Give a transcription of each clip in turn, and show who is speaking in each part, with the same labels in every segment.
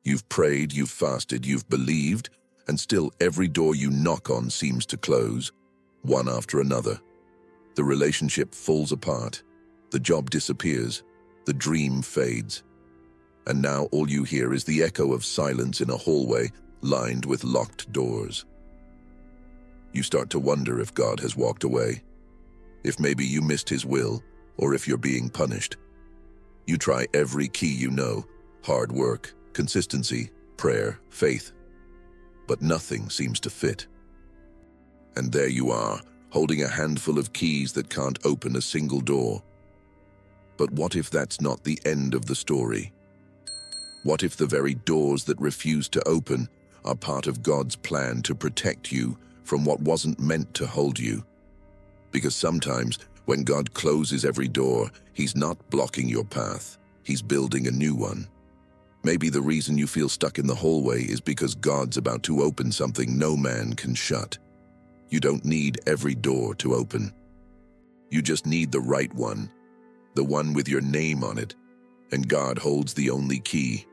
Speaker 1: You've prayed, you've fasted, you've believed, and still every door you knock on seems to close, one after another. The relationship falls apart, the job disappears, the dream fades. And now all you hear is the echo of silence in a hallway lined with locked doors. You start to wonder if God has walked away, if maybe you missed his will, or if you're being punished. You try every key you know, hard work, consistency, prayer, faith, but nothing seems to fit. And there you are, holding a handful of keys that can't open a single door. But what if that's not the end of the story? What if the very doors that refuse to open are part of God's plan to protect you from what wasn't meant to hold you? Because sometimes, when God closes every door, he's not blocking your path, he's building a new one. Maybe the reason you feel stuck in the hallway is because God's about to open something no man can shut. You don't need every door to open. You just need the right one, the one with your name on it, and God holds the only key.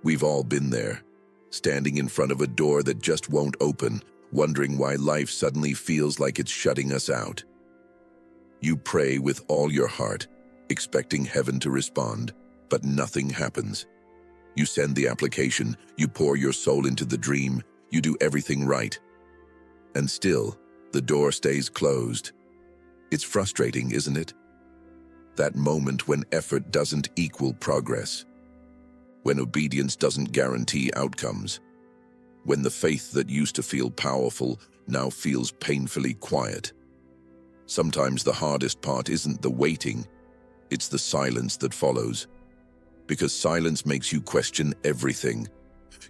Speaker 1: We've all been there, standing in front of a door that just won't open, wondering why life suddenly feels like it's shutting us out. You pray with all your heart, expecting heaven to respond, but nothing happens. You send the application, you pour your soul into the dream, you do everything right. And still, the door stays closed. It's frustrating, isn't it? That moment when effort doesn't equal progress. When obedience doesn't guarantee outcomes. When the faith that used to feel powerful now feels painfully quiet. Sometimes the hardest part isn't the waiting, it's the silence that follows. Because silence makes you question everything.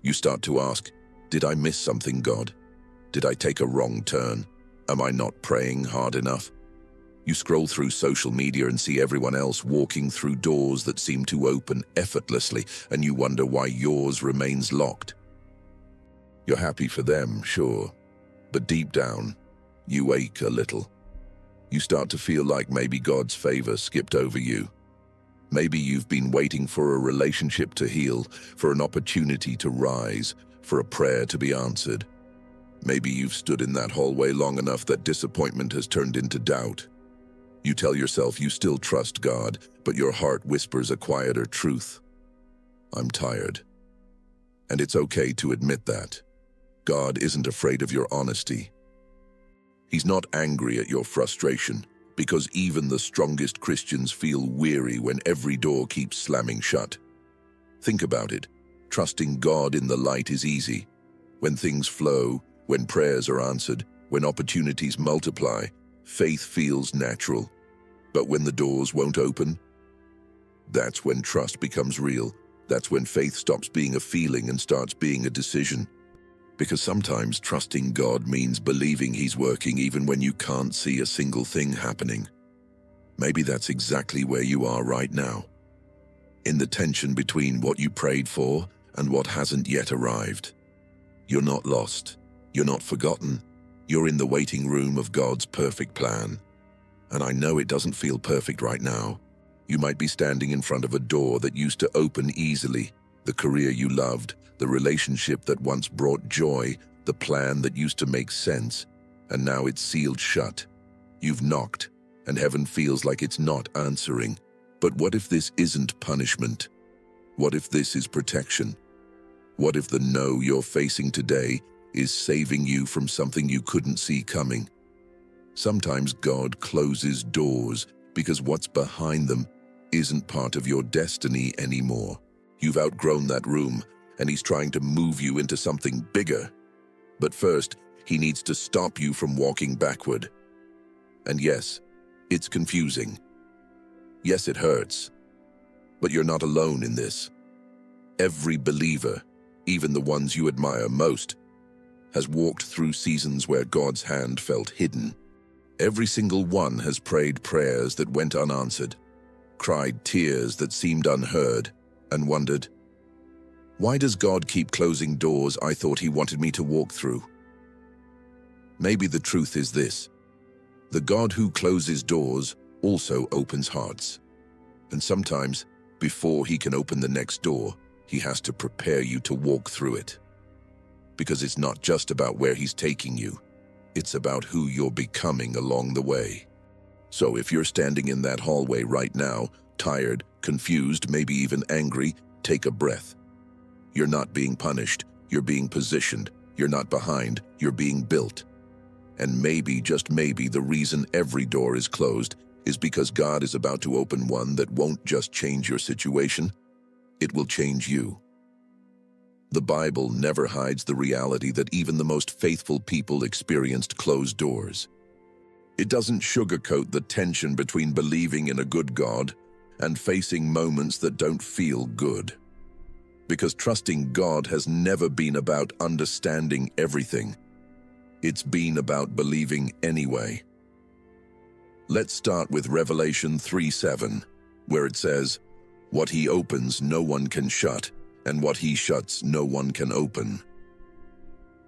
Speaker 1: You start to ask, did I miss something, God? Did I take a wrong turn? Am I not praying hard enough? You scroll through social media and see everyone else walking through doors that seem to open effortlessly, and you wonder why yours remains locked. You're happy for them, sure, but deep down, you ache a little. You start to feel like maybe God's favor skipped over you. Maybe you've been waiting for a relationship to heal, for an opportunity to rise, for a prayer to be answered. Maybe you've stood in that hallway long enough that disappointment has turned into doubt. You tell yourself you still trust God, but your heart whispers a quieter truth. I'm tired. And it's okay to admit that. God isn't afraid of your honesty. He's not angry at your frustration, because even the strongest Christians feel weary when every door keeps slamming shut. Think about it. Trusting God in the light is easy. When things flow, when prayers are answered, when opportunities multiply, faith feels natural. But when the doors won't open, that's when trust becomes real. That's when faith stops being a feeling and starts being a decision. Because sometimes trusting God means believing he's working even when you can't see a single thing happening. Maybe that's exactly where you are right now. In the tension between what you prayed for and what hasn't yet arrived. You're not lost. You're not forgotten. You're in the waiting room of God's perfect plan. And I know it doesn't feel perfect right now. You might be standing in front of a door that used to open easily, the career you loved, the relationship that once brought joy, the plan that used to make sense, and now it's sealed shut. You've knocked, and heaven feels like it's not answering. But what if this isn't punishment? What if this is protection? What if the no you're facing today is saving you from something you couldn't see coming? Sometimes God closes doors because what's behind them isn't part of your destiny anymore. You've outgrown that room, and he's trying to move you into something bigger. But first, he needs to stop you from walking backward. And yes, it's confusing. Yes, it hurts. But you're not alone in this. Every believer, even the ones you admire most, has walked through seasons where God's hand felt hidden. Every single one has prayed prayers that went unanswered, cried tears that seemed unheard, and wondered, why does God keep closing doors I thought he wanted me to walk through? Maybe the truth is this. The God who closes doors also opens hearts. And sometimes, before he can open the next door, He has to prepare you to walk through it. Because it's not just about where he's taking you, it's about who you're becoming along the way. So if you're standing in that hallway right now, tired, confused, maybe even angry, take a breath. You're not being punished, you're being positioned. You're not behind, you're being built. And maybe, just maybe, the reason every door is closed is because God is about to open one that won't just change your situation, it will change you. The Bible never hides the reality that even the most faithful people experienced closed doors. It doesn't sugarcoat the tension between believing in a good God and facing moments that don't feel good. Because trusting God has never been about understanding everything. It's been about believing anyway. Let's start with Revelation 3:7, where it says, "What he opens, no one can shut, and what he shuts, no one can open."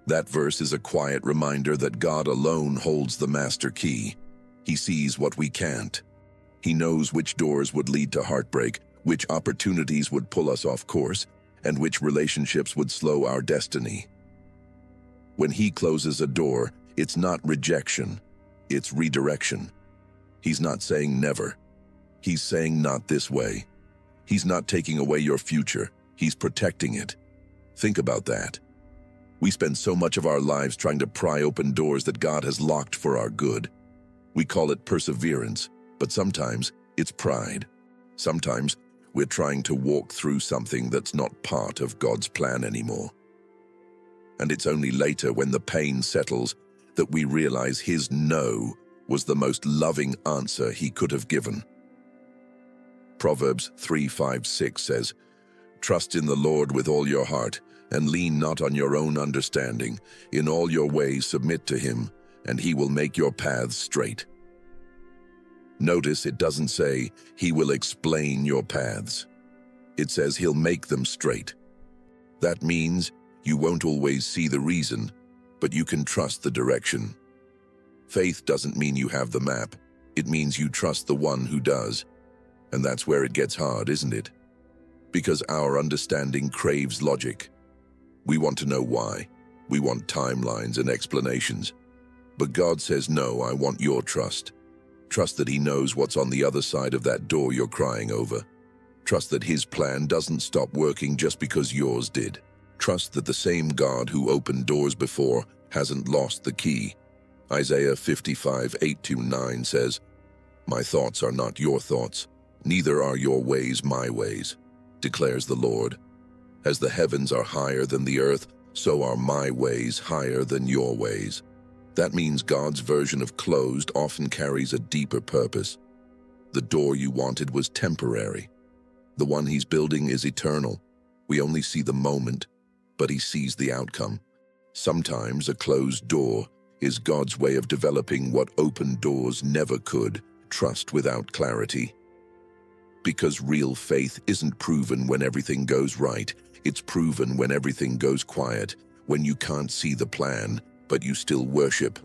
Speaker 1: That verse is a quiet reminder that God alone holds the master key. He sees what we can't. He knows which doors would lead to heartbreak, which opportunities would pull us off course, and which relationships would slow our destiny. When he closes a door, it's not rejection, it's redirection. He's not saying never. He's saying not this way. He's not taking away your future, he's protecting it. Think about that. We spend so much of our lives trying to pry open doors that God has locked for our good. We call it perseverance, but sometimes it's pride. Sometimes we're trying to walk through something that's not part of God's plan anymore. And it's only later, when the pain settles, that we realize his no was the most loving answer he could have given. Proverbs 3:5-6 says, "Trust in the Lord with all your heart, and lean not on your own understanding. In all your ways submit to him, and he will make your paths straight." Notice it doesn't say, "He will explain your paths." It says he'll make them straight. That means you won't always see the reason, but you can trust the direction. Faith doesn't mean you have the map. It means you trust the one who does. And that's where it gets hard, isn't it? Because our understanding craves logic. We want to know why. We want timelines and explanations. But God says, no, I want your trust. Trust that he knows what's on the other side of that door you're crying over. Trust that his plan doesn't stop working just because yours did. Trust that the same God who opened doors before hasn't lost the key. Isaiah 55:8-9 says, "My thoughts are not your thoughts, neither are your ways my ways, declares the Lord. As the heavens are higher than the earth, so are my ways higher than your ways." That means God's version of closed often carries a deeper purpose. The door you wanted was temporary. The one he's building is eternal. We only see the moment, but he sees the outcome. Sometimes a closed door is God's way of developing what open doors never could: trust without clarity. Because real faith isn't proven when everything goes right. It's proven when everything goes quiet, when you can't see the plan, but you still worship.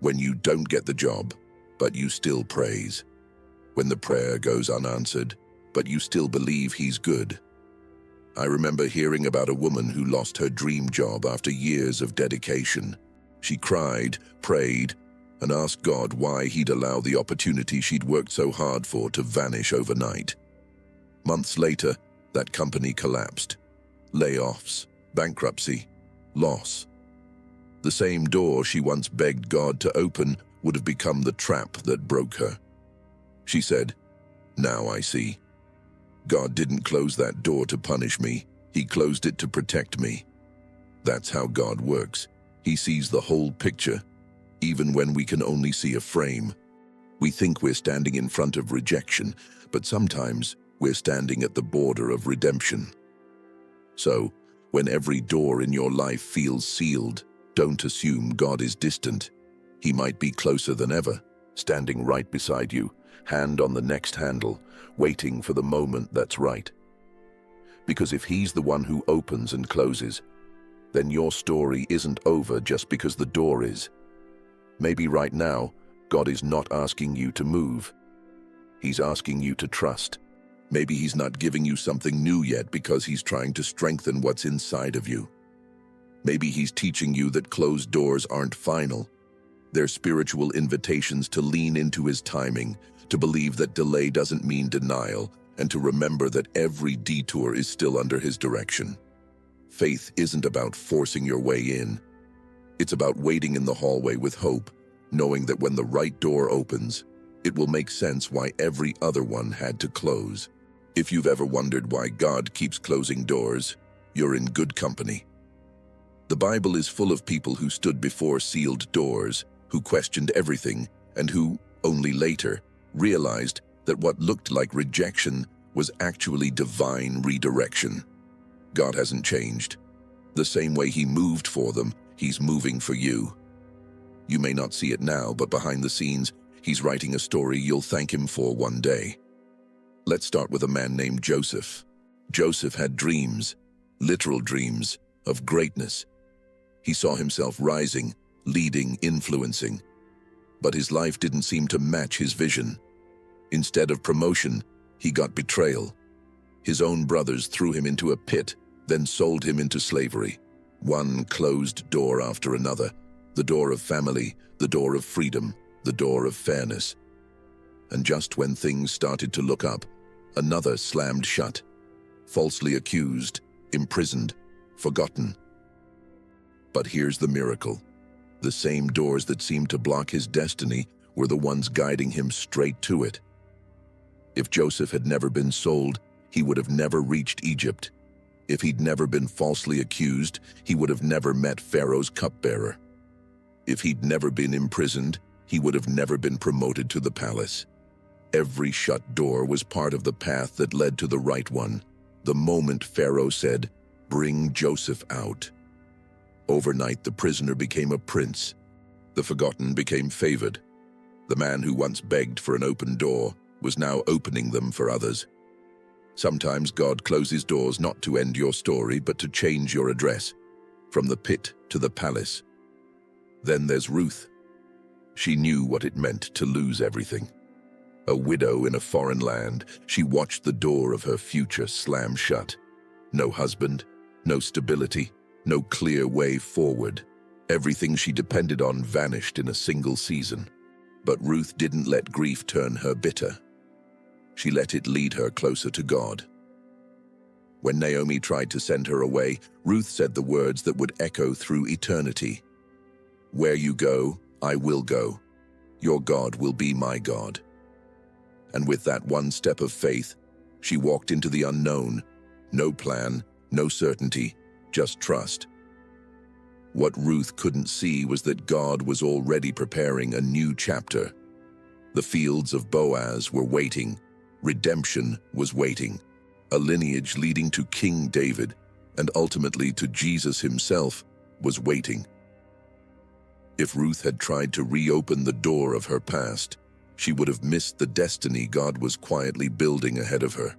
Speaker 1: When you don't get the job, but you still praise. When the prayer goes unanswered, but you still believe he's good. I remember hearing about a woman who lost her dream job after years of dedication. She cried, prayed, and asked God why he'd allow the opportunity she'd worked so hard for to vanish overnight. Months later, that company collapsed. Layoffs, bankruptcy, loss. The same door she once begged God to open would have become the trap that broke her. She said, "Now I see. God didn't close that door to punish me. He closed it to protect me." That's how God works. He sees the whole picture, even when we can only see a frame. We think we're standing in front of rejection, but sometimes we're standing at the border of redemption. So, when every door in your life feels sealed, don't assume God is distant. He might be closer than ever, standing right beside you, hand on the next handle, waiting for the moment that's right. Because if he's the one who opens and closes, then your story isn't over just because the door is. Maybe right now, God is not asking you to move. He's asking you to trust. Maybe he's not giving you something new yet because he's trying to strengthen what's inside of you. Maybe he's teaching you that closed doors aren't final. They're spiritual invitations to lean into his timing, to believe that delay doesn't mean denial, and to remember that every detour is still under his direction. Faith isn't about forcing your way in. It's about waiting in the hallway with hope, knowing that when the right door opens, it will make sense why every other one had to close. If you've ever wondered why God keeps closing doors, you're in good company. The Bible is full of people who stood before sealed doors, who questioned everything, and who, only later, realized that what looked like rejection was actually divine redirection. God hasn't changed. The same way he moved for them, he's moving for you. You may not see it now, but behind the scenes, he's writing a story you'll thank him for one day. Let's start with a man named Joseph. Joseph had dreams, literal dreams, of greatness. He saw himself rising, leading, influencing. But his life didn't seem to match his vision. Instead of promotion, he got betrayal. His own brothers threw him into a pit, then sold him into slavery. One closed door after another, the door of family, the door of freedom, the door of fairness. And just when things started to look up, another slammed shut. Falsely accused, imprisoned, forgotten. But here's the miracle. The same doors that seemed to block his destiny were the ones guiding him straight to it. If Joseph had never been sold, he would have never reached Egypt. If he'd never been falsely accused, he would have never met Pharaoh's cupbearer. If he'd never been imprisoned, he would have never been promoted to the palace. Every shut door was part of the path that led to the right one. The moment Pharaoh said, "Bring Joseph out." Overnight, the prisoner became a prince. The forgotten became favored. The man who once begged for an open door was now opening them for others. Sometimes God closes doors not to end your story, but to change your address, from the pit to the palace. Then there's Ruth. She knew what it meant to lose everything. A widow in a foreign land, she watched the door of her future slam shut. No husband, no stability, no clear way forward. Everything she depended on vanished in a single season. But Ruth didn't let grief turn her bitter. She let it lead her closer to God. When Naomi tried to send her away, Ruth said the words that would echo through eternity. "Where you go, I will go. Your God will be my God." And with that one step of faith, she walked into the unknown. No plan, no certainty, just trust. What Ruth couldn't see was that God was already preparing a new chapter. The fields of Boaz were waiting. Redemption was waiting. A lineage leading to King David and ultimately to Jesus himself was waiting. If Ruth had tried to reopen the door of her past, she would have missed the destiny God was quietly building ahead of her.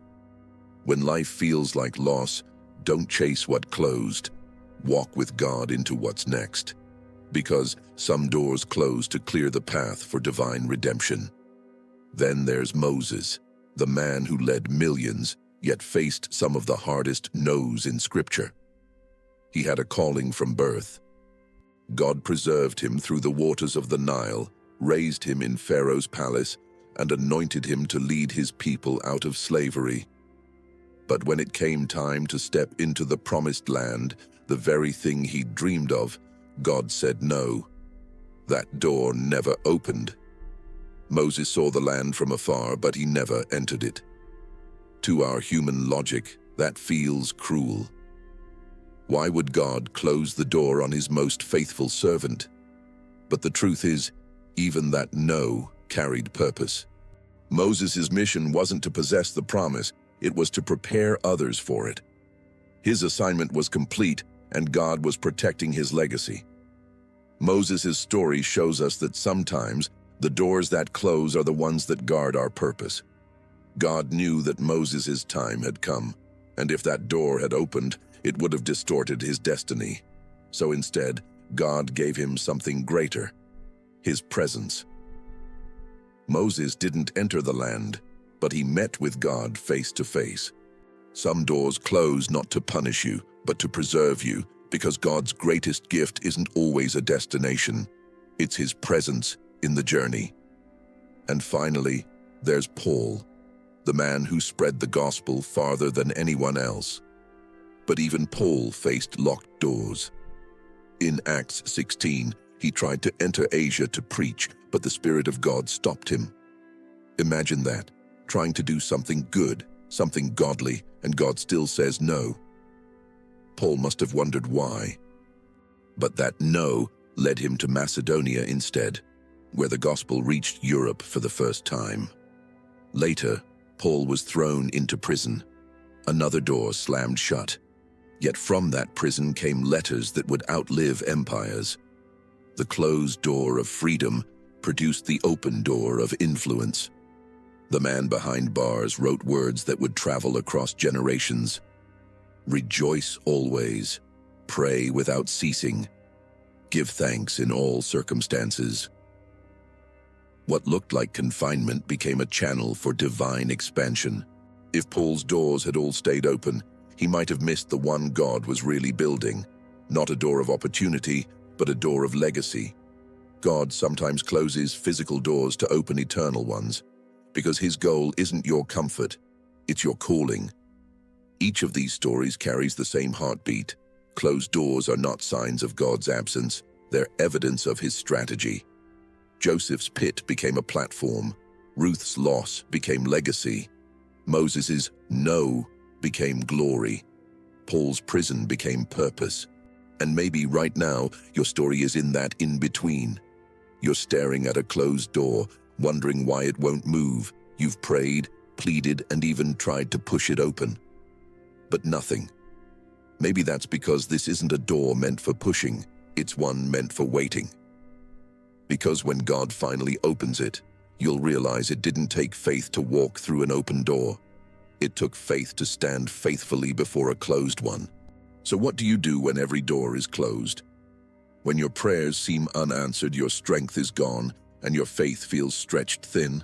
Speaker 1: When life feels like loss, don't chase what closed. Walk with God into what's next. Because some doors close to clear the path for divine redemption. Then there's Moses, the man who led millions, yet faced some of the hardest no's in Scripture. He had a calling from birth. God preserved him through the waters of the Nile, raised him in Pharaoh's palace, and anointed him to lead his people out of slavery. But when it came time to step into the promised land, the very thing he dreamed of, God said no. That door never opened. Moses saw the land from afar, but he never entered it. To our human logic, that feels cruel. Why would God close the door on his most faithful servant? But the truth is, even that no carried purpose. Moses' mission wasn't to possess the promise, it was to prepare others for it. His assignment was complete, and God was protecting his legacy. Moses' story shows us that sometimes the doors that close are the ones that guard our purpose. God knew that Moses' time had come, and if that door had opened, it would have distorted his destiny. So instead, God gave him something greater, his presence. Moses didn't enter the land. but he met with God face to face. Some doors close not to punish you, but to preserve you, because God's greatest gift isn't always a destination. It's his presence in the journey. And finally, there's Paul, the man who spread the gospel farther than anyone else. But even Paul faced locked doors. In Acts 16, he tried to enter Asia to preach, but the Spirit of God stopped him. Imagine that, trying to do something good, something godly, and God still says no. Paul must have wondered why. But that no led him to Macedonia instead, where the gospel reached Europe for the first time. Later, Paul was thrown into prison. Another door slammed shut. Yet from that prison came letters that would outlive empires. The closed door of freedom produced the open door of influence. The man behind bars wrote words that would travel across generations. Rejoice always. Pray without ceasing. Give thanks in all circumstances. What looked like confinement became a channel for divine expansion. If Paul's doors had all stayed open, he might have missed the one God was really building. Not a door of opportunity, but a door of legacy. God sometimes closes physical doors to open eternal ones, because his goal isn't your comfort, it's your calling. Each of these stories carries the same heartbeat. Closed doors are not signs of God's absence, they're evidence of his strategy. Joseph's pit became a platform. Ruth's loss became legacy. Moses's no became glory. Paul's prison became purpose. And maybe right now, your story is in that in-between. You're staring at a closed door, wondering why it won't move. You've prayed, pleaded, and even tried to push it open. But nothing. Maybe that's because this isn't a door meant for pushing, it's one meant for waiting. Because when God finally opens it, you'll realize it didn't take faith to walk through an open door. It took faith to stand faithfully before a closed one. So what do you do when every door is closed? When your prayers seem unanswered, your strength is gone, and your faith feels stretched thin?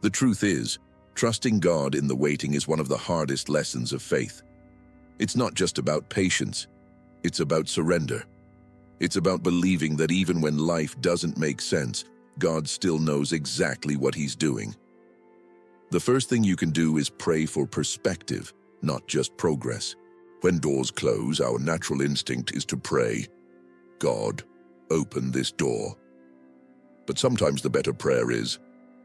Speaker 1: The truth is, trusting God in the waiting is one of the hardest lessons of faith. It's not just about patience, it's about surrender. It's about believing that even when life doesn't make sense, God still knows exactly what he's doing. The first thing you can do is pray for perspective, not just progress. When doors close, our natural instinct is to pray, God, open this door. But sometimes the better prayer is,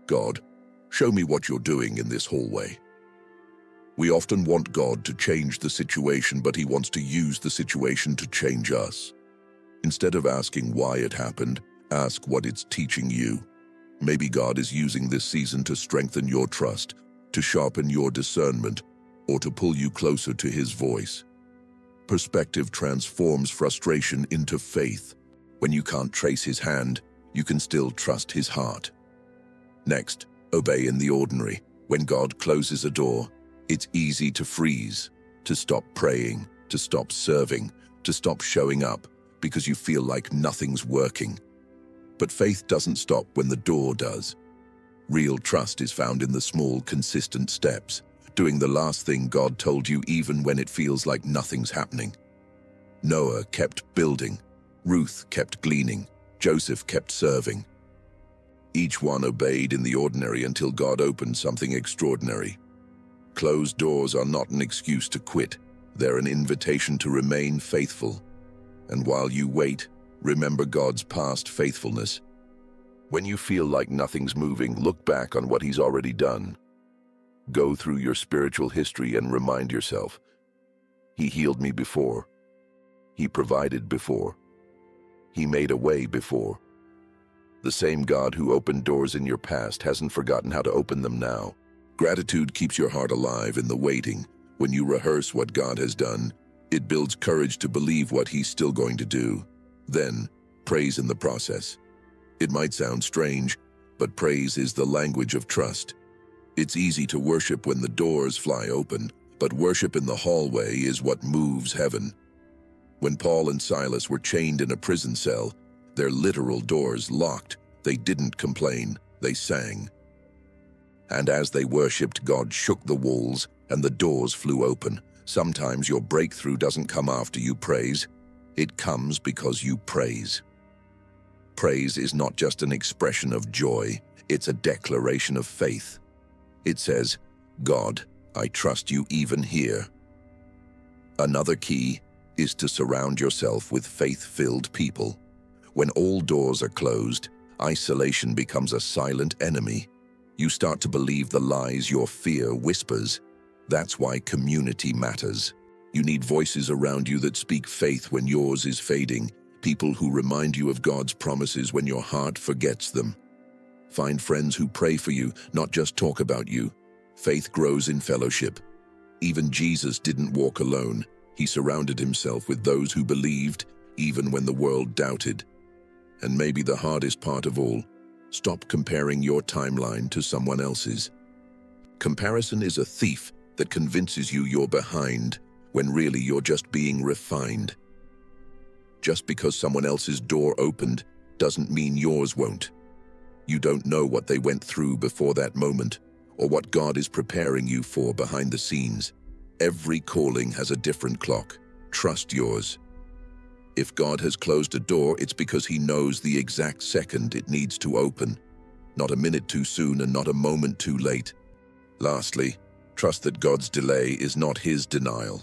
Speaker 1: God, show me what you're doing in this hallway. We often want God to change the situation, but he wants to use the situation to change us. Instead of asking why it happened, ask what it's teaching you. Maybe God is using this season to strengthen your trust, to sharpen your discernment, or to pull you closer to his voice. Perspective transforms frustration into faith. When you can't trace his hand, you can still trust his heart. Next, obey in the ordinary. When God closes a door, it's easy to freeze, to stop praying, to stop serving, to stop showing up, because you feel like nothing's working. But faith doesn't stop when the door does. Real trust is found in the small, consistent steps, doing the last thing God told you even when it feels like nothing's happening. Noah kept building, Ruth kept gleaning, Joseph kept serving. Each one obeyed in the ordinary until God opened something extraordinary. Closed doors are not an excuse to quit, they're an invitation to remain faithful. And while you wait, remember God's past faithfulness. When you feel like nothing's moving, look back on what he's already done. Go through your spiritual history and remind yourself, he healed me before. He provided before. He made a way before. The same God who opened doors in your past hasn't forgotten how to open them now. Gratitude keeps your heart alive in the waiting. When you rehearse what God has done, it builds courage to believe what he's still going to do. Then, praise in the process. It might sound strange, but praise is the language of trust. It's easy to worship when the doors fly open, but worship in the hallway is what moves heaven. When Paul and Silas were chained in a prison cell, their literal doors locked, they didn't complain, they sang. And as they worshipped, God shook the walls and the doors flew open. Sometimes your breakthrough doesn't come after you praise. It comes because you praise. Praise is not just an expression of joy, it's a declaration of faith. It says, God, I trust you even here. Another key is to surround yourself with faith-filled people. When all doors are closed, isolation becomes a silent enemy. You start to believe the lies your fear whispers. That's why community matters. You need voices around you that speak faith when yours is fading, people who remind you of God's promises when your heart forgets them. Find friends who pray for you, not just talk about you. Faith grows in fellowship. Even Jesus didn't walk alone. He surrounded himself with those who believed, even when the world doubted. And maybe the hardest part of all, stop comparing your timeline to someone else's. Comparison is a thief that convinces you you're behind, when really you're just being refined. Just because someone else's door opened doesn't mean yours won't. You don't know what they went through before that moment, or what God is preparing you for behind the scenes. Every calling has a different clock. Trust yours. If God has closed a door, it's because he knows the exact second it needs to open. Not a minute too soon and not a moment too late. Lastly, trust that God's delay is not his denial.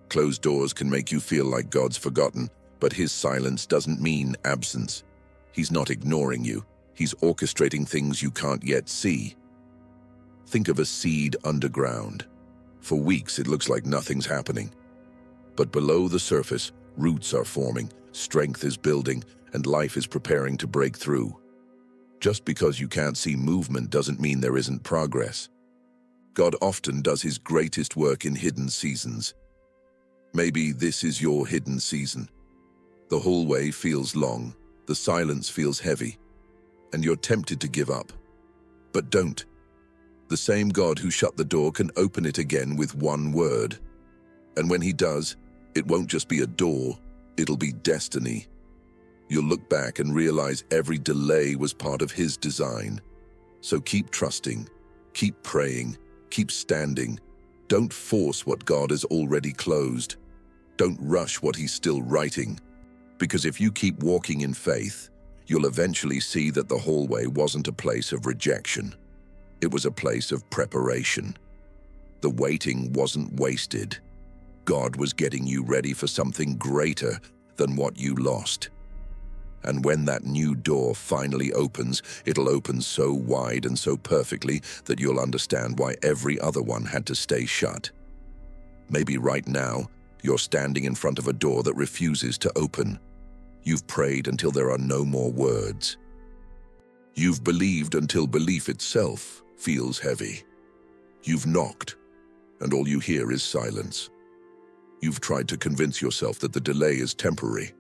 Speaker 1: Closed doors can make you feel like God's forgotten, but his silence doesn't mean absence. He's not ignoring you. He's orchestrating things you can't yet see. Think of a seed underground. For weeks, it looks like nothing's happening. But below the surface, roots are forming, strength is building, and life is preparing to break through. Just because you can't see movement doesn't mean there isn't progress. God often does his greatest work in hidden seasons. Maybe this is your hidden season. The hallway feels long, the silence feels heavy, and you're tempted to give up. But don't. The same God who shut the door can open it again with one word. And when he does, it won't just be a door, it'll be destiny. You'll look back and realize every delay was part of his design. So keep trusting, keep praying, keep standing. Don't force what God has already closed. Don't rush what he's still writing. Because if you keep walking in faith, you'll eventually see that the hallway wasn't a place of rejection. It was a place of preparation. The waiting wasn't wasted. God was getting you ready for something greater than what you lost. And when that new door finally opens, it'll open so wide and so perfectly that you'll understand why every other one had to stay shut. Maybe right now, you're standing in front of a door that refuses to open. You've prayed until there are no more words. You've believed until belief itself feels heavy. You've knocked, and all you hear is silence. You've tried to convince yourself that the delay is temporary,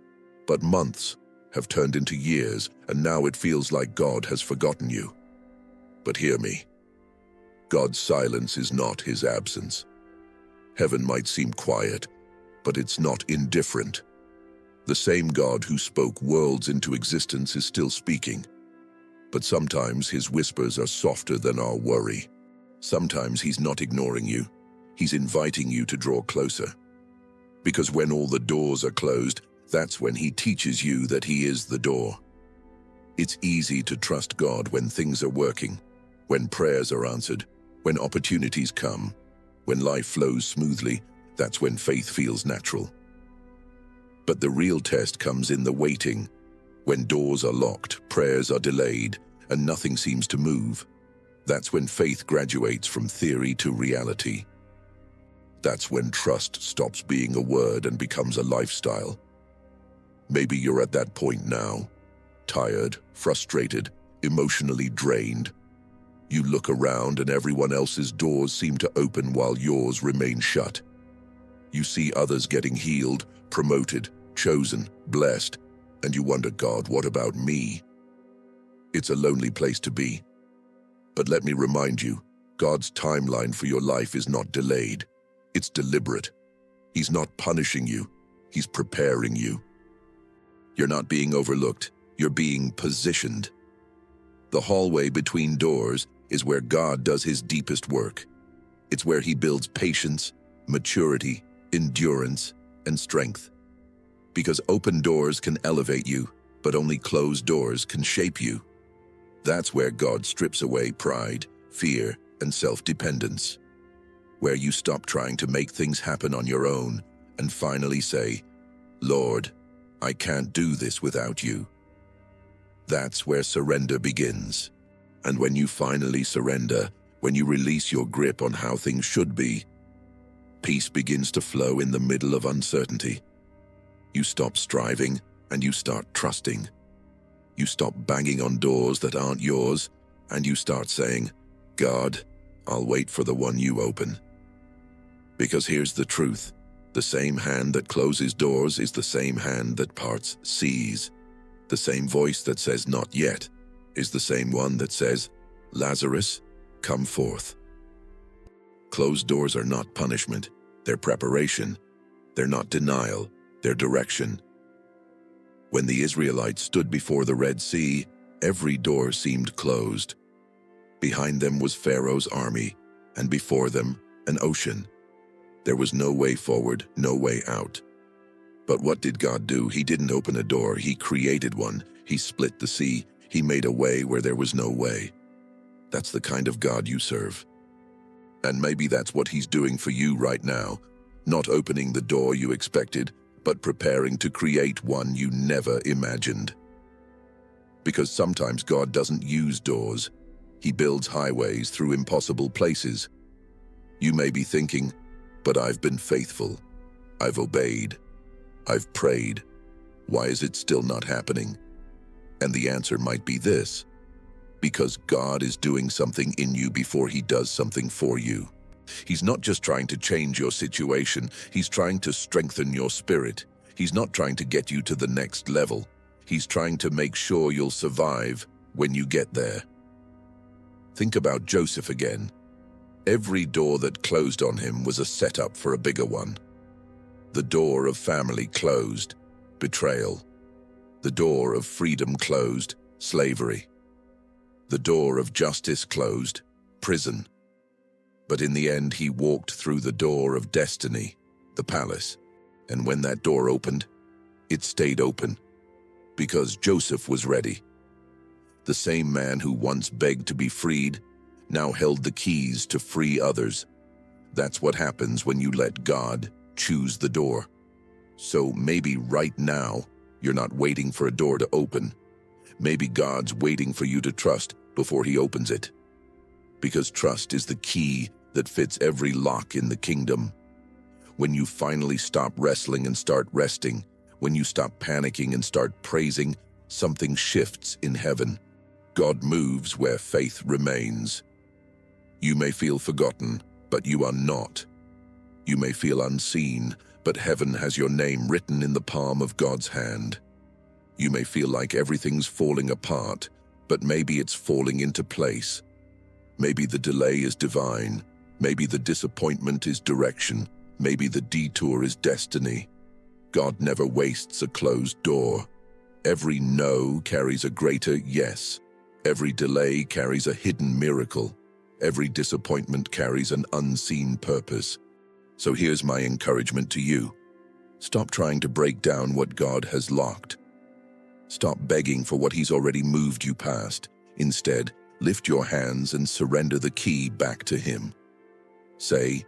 Speaker 1: but months have turned into years, and now it feels like God has forgotten you. But hear me. God's silence is not his absence. Heaven might seem quiet, but it's not indifferent. The same God who spoke worlds into existence is still speaking. But sometimes his whispers are softer than our worry. Sometimes he's not ignoring you. He's inviting you to draw closer. Because when all the doors are closed, that's when he teaches you that he is the door. It's easy to trust God when things are working, when prayers are answered, when opportunities come, when life flows smoothly. That's when faith feels natural. But the real test comes in the waiting, when doors are locked, prayers are delayed, and nothing seems to move. That's when faith graduates from theory to reality. That's when trust stops being a word and becomes a lifestyle. Maybe you're at that point now, tired, frustrated, emotionally drained. You look around and everyone else's doors seem to open while yours remain shut. You see others getting healed, promoted, chosen, blessed, and you wonder, God, what about me? It's a lonely place to be. But let me remind you, God's timeline for your life is not delayed. It's deliberate. He's not punishing you. He's preparing you. You're not being overlooked. You're being positioned. The hallway between doors is where God does his deepest work. It's where he builds patience, maturity, endurance, and strength. Because open doors can elevate you, but only closed doors can shape you. That's where God strips away pride, fear, and self-dependence. Where you stop trying to make things happen on your own and finally say, "Lord, I can't do this without you." That's where surrender begins. And when you finally surrender, when you release your grip on how things should be, peace begins to flow in the middle of uncertainty. You stop striving and you start trusting. You stop banging on doors that aren't yours and you start saying, "God, I'll wait for the one you open." Because here's the truth. The same hand that closes doors is the same hand that parts seas. The same voice that says "not yet" is the same one that says, "Lazarus, come forth." Closed doors are not punishment, they're preparation. They're not denial, they're direction. When the Israelites stood before the Red Sea, every door seemed closed. Behind them was Pharaoh's army, and before them, an ocean. There was no way forward, no way out. But what did God do? He didn't open a door, he created one. He split the sea, he made a way where there was no way. That's the kind of God you serve. And maybe that's what he's doing for you right now. Not opening the door you expected, but preparing to create one you never imagined. Because sometimes God doesn't use doors. He builds highways through impossible places. You may be thinking, "But I've been faithful. I've obeyed. I've prayed. Why is it still not happening?" And the answer might be this: because God is doing something in you before he does something for you. He's not just trying to change your situation, he's trying to strengthen your spirit. He's not trying to get you to the next level. He's trying to make sure you'll survive when you get there. Think about Joseph again. Every door that closed on him was a setup for a bigger one. The door of family closed, betrayal. The door of freedom closed, slavery. The door of justice closed, prison. But in the end, he walked through the door of destiny, the palace. And when that door opened, it stayed open. Because Joseph was ready. The same man who once begged to be freed now held the keys to free others. That's what happens when you let God choose the door. So maybe right now, you're not waiting for a door to open. Maybe God's waiting for you to trust before he opens it. Because trust is the key that fits every lock in the kingdom. When you finally stop wrestling and start resting, when you stop panicking and start praising, something shifts in heaven. God moves where faith remains. You may feel forgotten, but you are not. You may feel unseen, but heaven has your name written in the palm of God's hand. You may feel like everything's falling apart, but maybe it's falling into place. Maybe the delay is divine. Maybe the disappointment is direction. Maybe the detour is destiny. God never wastes a closed door. Every no carries a greater yes. Every delay carries a hidden miracle. Every disappointment carries an unseen purpose. So here's my encouragement to you. Stop trying to break down what God has locked. Stop begging for what he's already moved you past. Instead, lift your hands and surrender the key back to him. Say,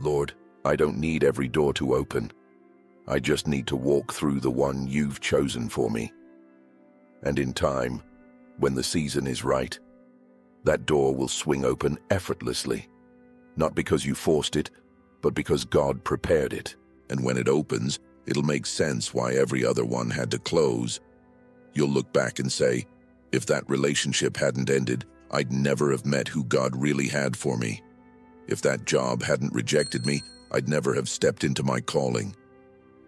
Speaker 1: "Lord, I don't need every door to open. I just need to walk through the one you've chosen for me." And in time, when the season is right, that door will swing open effortlessly. Not because you forced it, but because God prepared it. And when it opens, it'll make sense why every other one had to close. You'll look back and say, "If that relationship hadn't ended, I'd never have met who God really had for me. If that job hadn't rejected me, I'd never have stepped into my calling.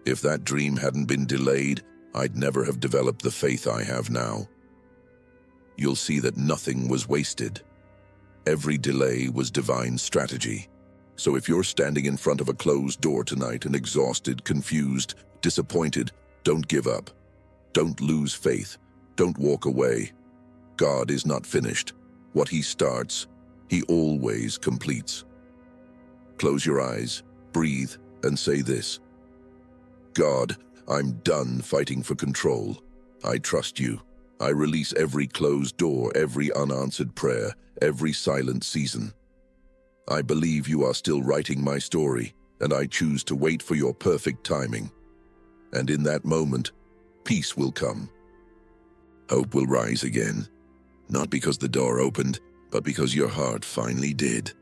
Speaker 1: If that dream hadn't been delayed, I'd never have developed the faith I have now." You'll see that nothing was wasted. Every delay was divine strategy. So if you're standing in front of a closed door tonight and exhausted, confused, disappointed, don't give up. Don't lose faith. Don't walk away. God is not finished. What he starts, He always completes. Close your eyes, breathe, and say this. God, I'm done fighting for control. I trust you. I release every closed door, every unanswered prayer, every silent season. I believe you are still writing my story, and I choose to wait for your perfect timing. And in that moment, peace will come. Hope will rise again, not because the door opened, but because your heart finally did.